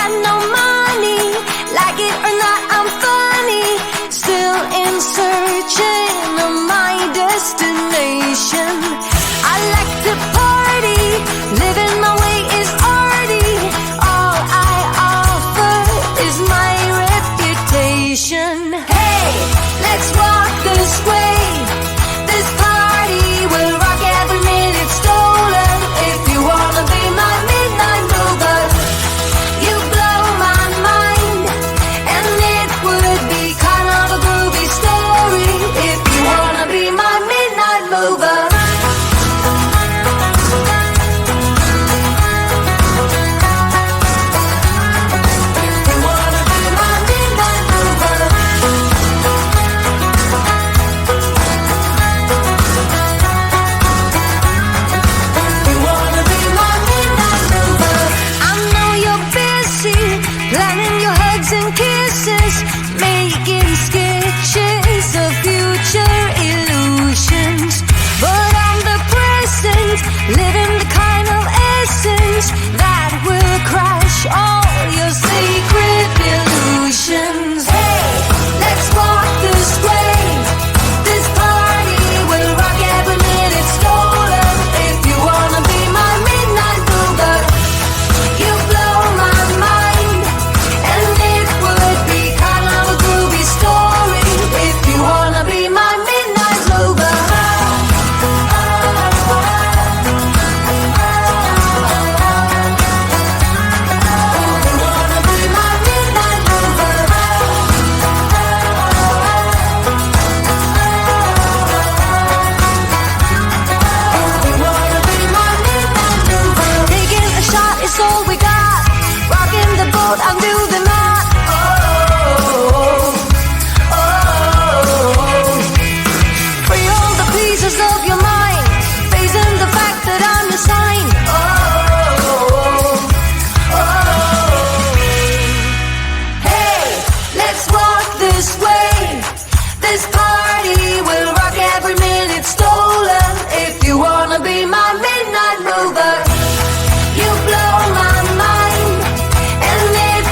got no money. Like it or not, I'm funny. Still in searching of my destination. I like to party, living my way is arty. All I offer is my reputation. Hey, let's walk this way. This party will rock every minute stolen. If you wanna be my midnight mover, you blow my mind. And it would be kind of a groovy story if you wanna be my midnight mover. Planning your hugs and kisses, making sketches of future illusions. But I'm the present, living the kind of essence that will crush all your sacred illusions. Hey, let's walk this way. This party will rock every minute stolen. If you wanna be my midnight mover, you blow my mind. And it would be kind of a groovy story if you wanna be my midnight mover. You wanna be my midnight mover. You wanna be my midnight mover. Taking a shot is all we got. Rocking the boat, I'll do the knot. Free all the pieces of your mind, facing the fact that I'm your sign. Hey, let's walk this way. This party will rock every minute stolen. If you wanna be my midnight mover, you blow my mind. And it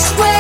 this way.